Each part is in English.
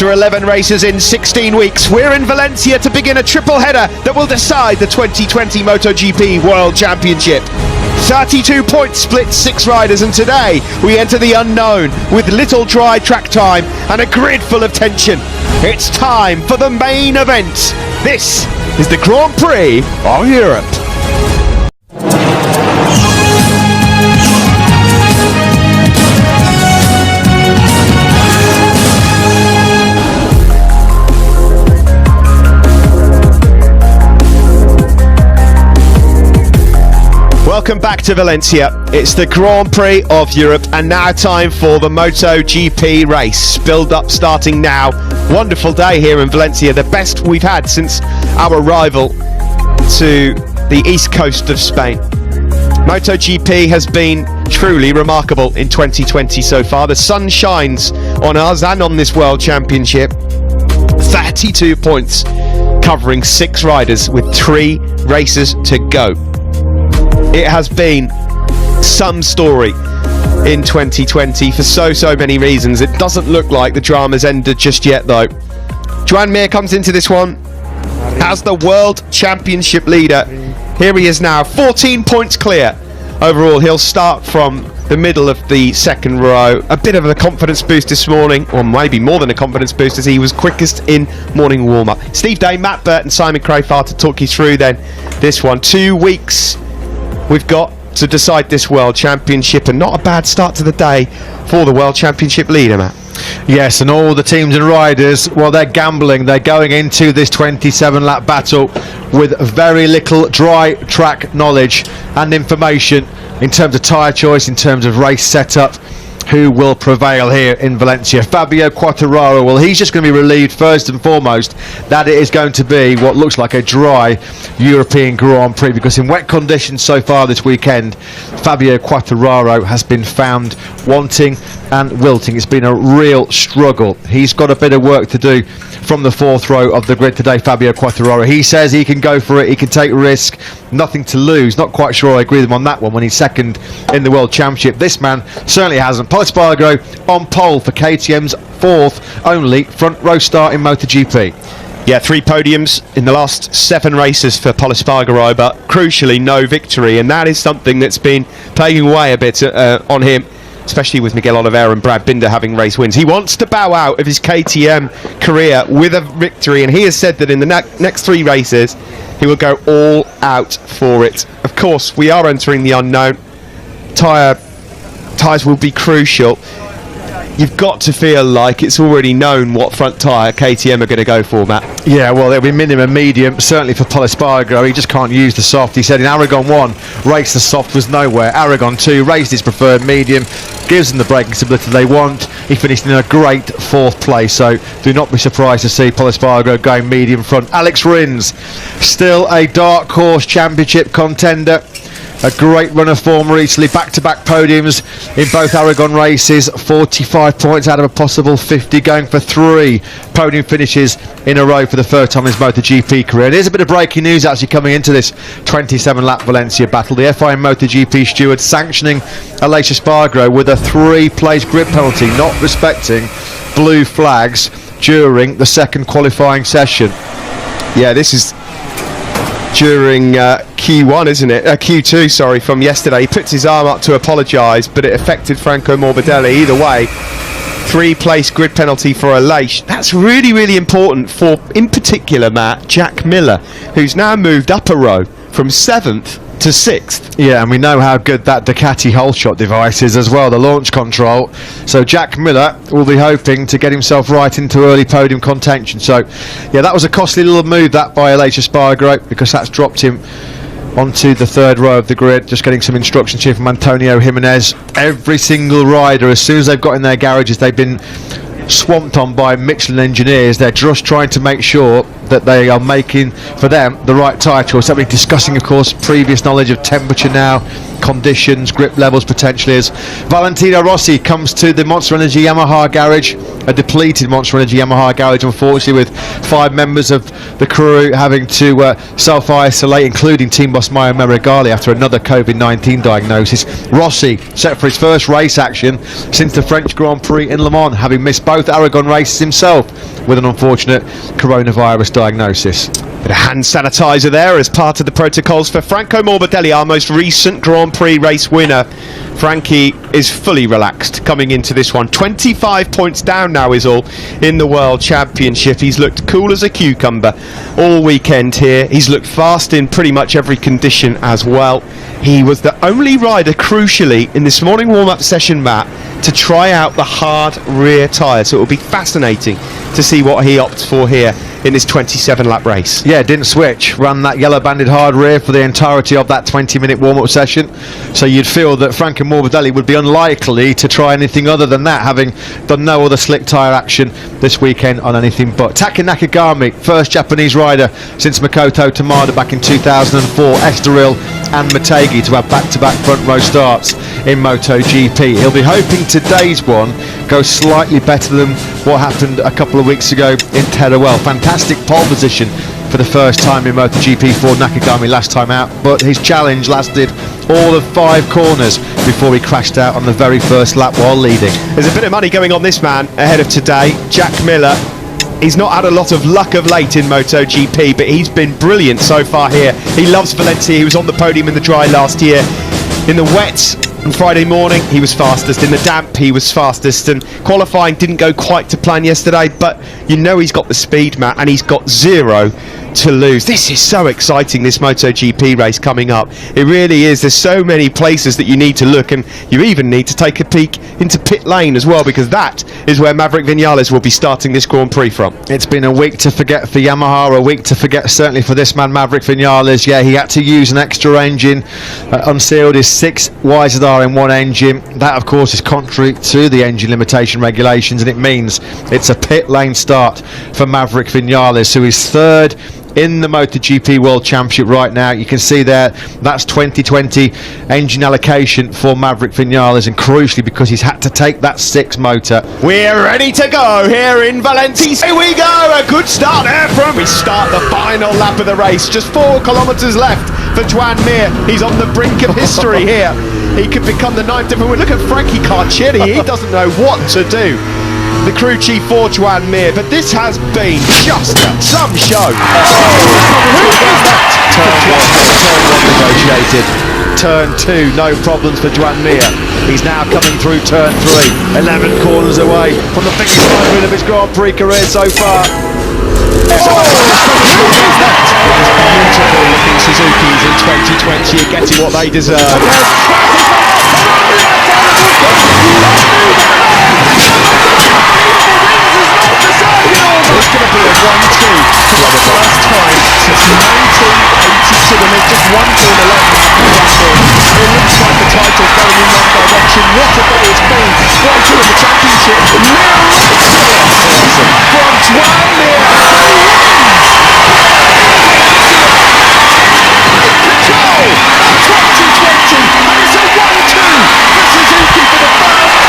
After 11 races in 16 weeks, we're in Valencia to begin a triple header that will decide the 2020 MotoGP World Championship. 32 points split 6 riders, and today we enter the unknown with little dry track time and a grid full of tension. It's time for the main event. This is the Grand Prix of Europe. Welcome back to Valencia. It's the Grand Prix of Europe, and now time for the MotoGP race. Build up starting now. Wonderful day here in Valencia, the best we've had since our arrival to the east coast of Spain. MotoGP has been truly remarkable in 2020 so far. The sun shines on us and on this World Championship. 32 points covering 6 riders with 3 races to go. It has been some story in 2020 for so many reasons. It doesn't look like the drama's ended just yet though. Joan Mir comes into this one as the World Championship leader. Here he is now, 14 points clear overall. He'll start from the middle of the second row. A bit of a confidence boost this morning, or maybe more than a confidence boost, as he was quickest in morning warm-up. Steve Day, Matt Birt and Simon Crowfar to talk you through then this one. 2 weeks we've got to decide this World Championship, and not a bad start to the day for the World Championship leader, Matt. Yes, and all the teams and riders, well, they're gambling. They're going into this 27-lap battle with very little dry track knowledge and information in terms of tyre choice, in terms of race setup. Who will prevail here in Valencia? Fabio Quartararo, well, he's just going to be relieved first and foremost that it is going to be what looks like a dry European Grand Prix, because in wet conditions so far this weekend, Fabio Quartararo has been found wanting and wilting. It's been a real struggle. He's got a bit of work to do from the 4th row of the grid today, Fabio Quartararo. He says he can go for it, he can take risk, nothing to lose. Not quite sure I agree with him on that one when he's second in the World Championship. This man certainly hasn't. Pol Espargaro on pole for KTM's 4th only front row start in MotoGP. Yeah, 3 podiums in the last 7 races for Pol Espargaro, but crucially no victory, and that is something that's been plaguing away a bit on him, especially with Miguel Oliveira and Brad Binder having race wins. He wants to bow out of his KTM career with a victory, and he has said that in the next 3 races he will go all out for it. Of course, we are entering the unknown. Tyres will be crucial. You've got to feel like it's already known what front tyre KTM are going to go for, Matt. Yeah, well, it'll be minimum medium, certainly for Pol Espargaro. He just can't use the soft. He said in Aragon 1, race the soft was nowhere. Aragon 2, raced his preferred medium, gives them the braking stability they want. He finished in a great 4th place, so do not be surprised to see Pol Espargaro going medium front. Alex Rins, still a dark horse championship contender. A great run of form recently, back-to-back podiums in both Aragon races, 45 points out of a possible 50, going for 3 podium finishes in a row for the first time in his MotoGP career. And here's a bit of breaking news actually coming into this 27-lap Valencia battle. The FIA MotoGP steward sanctioning Aleix Espargaro with a 3-place grid penalty, not respecting blue flags during the second qualifying session. Yeah, this is during Q1, isn't it? Q2, sorry, from yesterday. He puts his arm up to apologise, but it affected Franco Morbidelli. Either way, 3-place grid penalty for Aleix. That's really important for, in particular, Matt, Jack Miller, who's now moved up a row from 7th to 6th. Yeah, and we know how good that Ducati hole shot device is as well, the launch control. So Jack Miller will be hoping to get himself right into early podium contention. So yeah, that was a costly little move that by Aleix Espargaro, because that's dropped him onto the 3rd row of the grid. Just getting some instructions here from Antonio Jimenez. Every single rider, as soon as they've got in their garages, they've been swamped on by Michelin engineers. They're just trying to make sure that they are making for them the right tyre choice. That we're discussing, of course, previous knowledge of temperature now, conditions, grip levels potentially. As Valentino Rossi comes to the Monster Energy Yamaha garage, a depleted Monster Energy Yamaha garage, unfortunately, with 5 members of the crew having to self-isolate, including team boss Mario Meregali after another COVID-19 diagnosis. Rossi set for his first race action since the French Grand Prix in Le Mans, having missed both Aragon races himself with an unfortunate coronavirus diagnosis. Bit of hand sanitizer there as part of the protocols for Franco Morbidelli, our most recent Grand Prix race winner. Frankie is fully relaxed coming into this one. 25 points down now is all in the World Championship. He's looked cool as a cucumber all weekend here. He's looked fast in pretty much every condition as well. He was the only rider, crucially, in this morning warm-up session, Matt, to try out the hard rear tyre. So it will be fascinating to see what he opts for here in this 27-lap race. Yeah, didn't switch. Ran that yellow-banded hard rear for the entirety of that 20-minute warm-up session. So you'd feel that Franco Morbidelli would be unlikely to try anything other than that, having done no other slick tyre action this weekend on anything but. Taki Nakagami, first Japanese rider since Makoto Tamada back in 2004, Estoril and Motegi to have back-to-back front row starts in MotoGP. He'll be hoping today's one goes slightly better than what happened a couple of weeks ago in Teruel. Fantastic pole position for the first time in MotoGP for Nakagami last time out, but his challenge lasted all of 5 corners before he crashed out on the very first lap while leading. There's a bit of money going on this man ahead of today, Jack Miller. He's not had a lot of luck of late in MotoGP, but he's been brilliant so far here. He loves Valencia. He was on the podium in the dry last year. In the wet on Friday morning, he was fastest. In the damp, he was fastest. And qualifying didn't go quite to plan yesterday, but you know he's got the speed, Matt, and he's got 0 to lose. This is so exciting, this MotoGP race coming up. It really is. There's so many places that you need to look, and you even need to take a peek into pit lane as well, because that is where Maverick Vinales will be starting this Grand Prix from. It's been a week to forget for Yamaha, a week to forget certainly for this man Maverick Vinales. Yeah, he had to use an extra engine, unsealed his 6 YZR in one engine. That of course is contrary to the engine limitation regulations, and it means it's a pit lane start for Maverick Vinales, who is 3rd in the MotoGP World Championship right now. You can see there, that's 2020 engine allocation for Maverick Vinales, and crucially because he's had to take that 6 motor. We're ready to go here in Valencia. Here we go, a good start there from we start the final lap of the race. Just 4 kilometres left for Joan Mir. He's on the brink of history here. He could become the 9th different. Look at Frankie Carcieri, he doesn't know what to do. The crew chief for Joan Mir, but this has been just some show. Turn 1 negotiated. Turn 2, no problems for Joan Mir. He's now coming through turn 3, 11 corners away from the biggest win of his Grand Prix career so far. Beautiful looking Suzukis in 2020 are getting what they deserve. It's going to be a 1-2 for the first time since 1982, and there's just 1 corner left. It looks like the title's going in one direction. What a day it's been. 1-2 in the championship. Mir rips it from Joan Mir. Control 2020, and it's a 1-2 for Suzuki for the first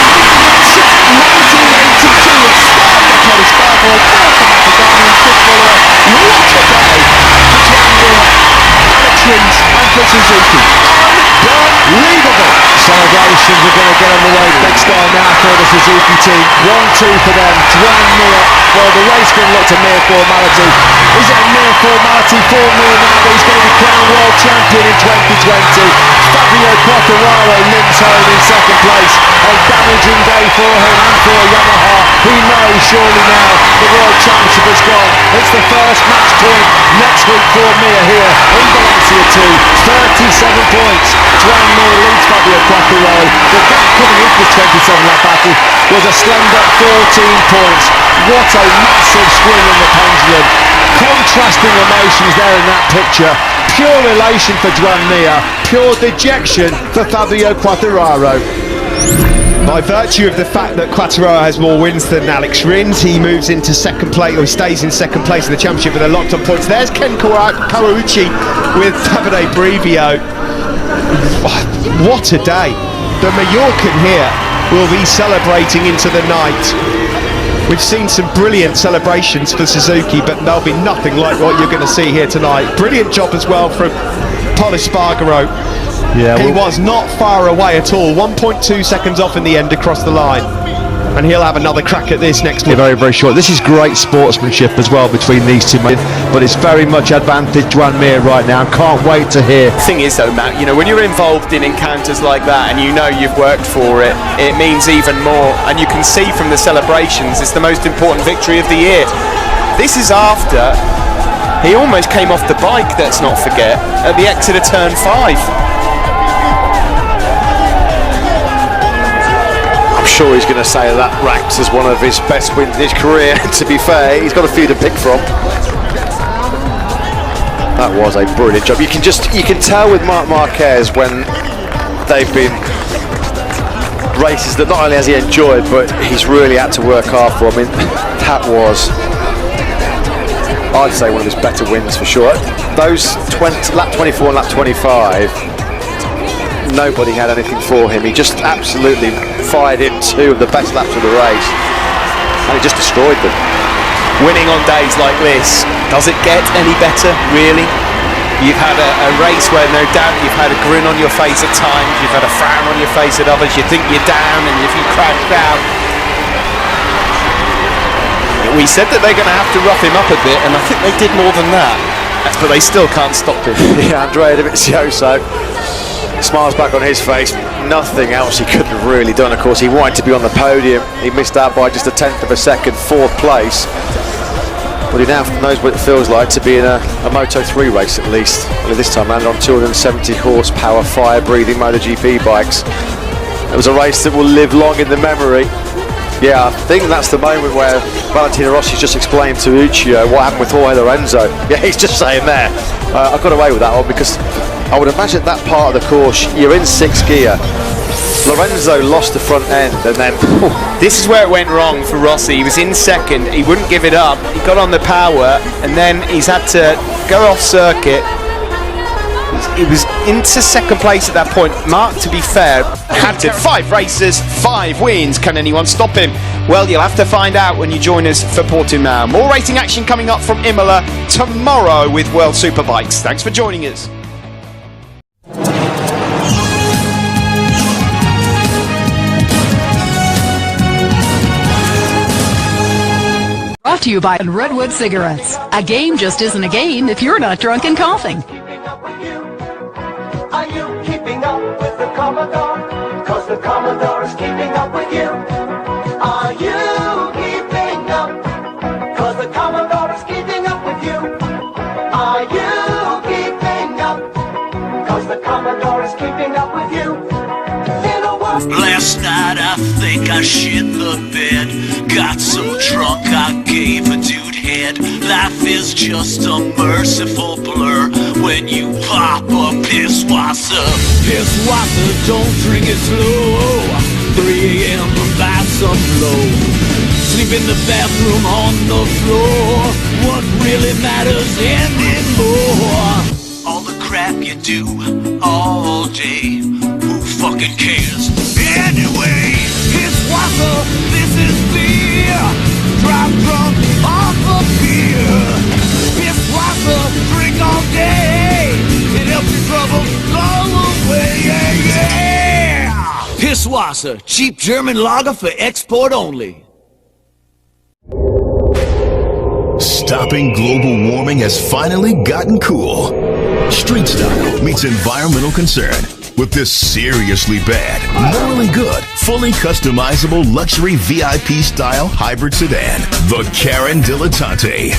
time since 1982. It's starting to cut his sparkle. What a day for Joan Mir, Alex Rins and for Suzuki. Unbelievable. Celebrations are going to get underway big style now for the Suzuki team. 1-2 for them. Joan Mir. Well, the race can look a mere formality. Is it a mere formality for Mir now that he's going to be crowned world champion in 2020? Fabio Quartararo limps home in 2nd place. A damaging day for him and for Yamaha. He knows surely now the world championship is gone. It's the first match point next week for Mir here in Valencia 2. 37 points. Joan Mir leads Fabio Quartararo. The gap coming into this 27-lap battle was a slender 14 points. What a massive swing in the pendulum. Contrasting emotions there in that picture. Pure elation for Joan Mir, pure dejection for Fabio Quartararo. By virtue of the fact that Quattaro has more wins than Alex Rins, he moves into second place, or he stays in second place in the championship with a locked on points. There's Ken Kawauchi with Davide Brivio. What a day. The Mallorcan here will be celebrating into the night. We've seen some brilliant celebrations for Suzuki, but there'll be nothing like what you're going to see here tonight. Brilliant job as well from Pol Espargaro. Yeah, he was not far away at all. 1.2 seconds off in the end across the line. And he'll have another crack at this next week. Very, very short. This is great sportsmanship as well between these two men, but it's very much advantage Joan Mir right now. Can't wait to hear. The thing is though, Matt, you know, when you're involved in encounters like that and you know you've worked for it, it means even more. And you can see from the celebrations, it's the most important victory of the year. This is after he almost came off the bike, let's not forget, at the exit of turn 5. Sure, he's going to say that ranks as one of his best wins in his career. To be fair, he's got a few to pick from. That was a brilliant job. You can tell with Marc Marquez when they've been races that not only has he enjoyed, but he's really had to work hard for. I mean, that was, I'd say, one of his better wins for sure. Those lap 24 and lap 25, nobody had anything for him. He just absolutely fired in two of the best laps of the race, and he just destroyed them. Winning on days like this, does it get any better, really? You've had a race where no doubt you've had a grin on your face at times, you've had a frown on your face at others, you think you're down, and if you crash down. We said that they're going to have to rough him up a bit, and I think they did more than that, but they still can't stop him. Yeah, Andrea Dovizioso smiles back on his face. Nothing else he could have really done. Of course, he wanted to be on the podium. He missed out by just a tenth of a second, 4th place. But he now knows what it feels like to be in a Moto3 race, at least. Only this time around on 270 horsepower, fire-breathing MotoGP bikes. It was a race that will live long in the memory. Yeah, I think that's the moment where Valentino Rossi's just explained to Uccio what happened with Jorge Lorenzo. Yeah, he's just saying there, I got away with that one because I would imagine that part of the course, you're in 6th gear. Lorenzo lost the front end and then... This is where it went wrong for Rossi. He was in 2nd, he wouldn't give it up, he got on the power, and then he's had to go off circuit. He was into 2nd place at that point. Mark, to be fair, had to 5 races, 5 wins. Can anyone stop him? Well, you'll have to find out when you join us for Portimao. More racing action coming up from Imola tomorrow with World Superbikes. Thanks for joining us. Brought to you by Redwood Cigarettes. A game just isn't a game if you're not drunk and coughing. Are you keeping up with the Commodore? Cause the Commodore is keeping up with you. Are you keeping up? Cause the Commodore is keeping up with you. Are you keeping up? Cause the Commodore is keeping up with you. Last night I think I shit the bed. Got so drunk I gave a dude head. Life is just a merciful blur when you pop a Pisswasser. Pisswasser, don't drink it slow. 3 a.m. buy some low. Sleep in the bathroom on the floor. What really matters anymore? All the crap you do all day, who fucking cares? Anyway, Pisswasser, this is beer. Drive drunk off of beer. Pisswasser, drink all day. It helps your troubles go away. Yeah, yeah. Pisswasser, cheap German lager for export only. Stopping global warming has finally gotten cool. Street style meets environmental concern with this seriously bad, morally good, fully customizable luxury VIP style hybrid sedan, the Karen Dilettante.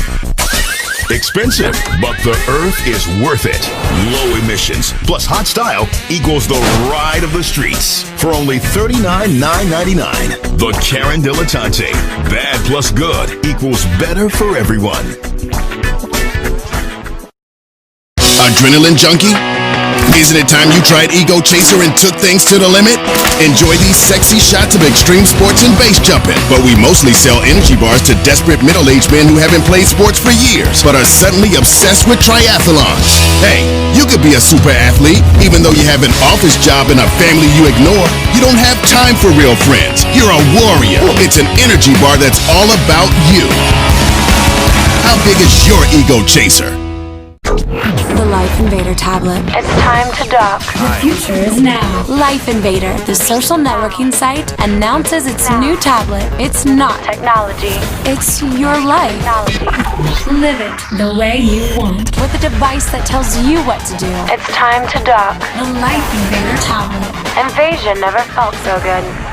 Expensive, but the Earth is worth it. Low emissions plus hot style equals the ride of the streets for only $39,999. The Karen Dilettante. Bad plus good equals better for everyone. Adrenaline junkie? Isn't it time you tried Ego Chaser and took things to the limit? Enjoy these sexy shots of extreme sports and base jumping. But we mostly sell energy bars to desperate middle-aged men who haven't played sports for years, but are suddenly obsessed with triathlons. Hey, you could be a super athlete, even though you have an office job and a family you ignore. You don't have time for real friends. You're a warrior. It's an energy bar that's all about you. How big is your Ego Chaser? The Life Invader tablet. It's time to dock. The future is now. Life Invader, the social networking site, announces its new tablet. It's not technology. It's your life. Technology. Live it the way you want. With a device that tells you what to do. It's time to dock. The Life Invader tablet. Invasion never felt so good.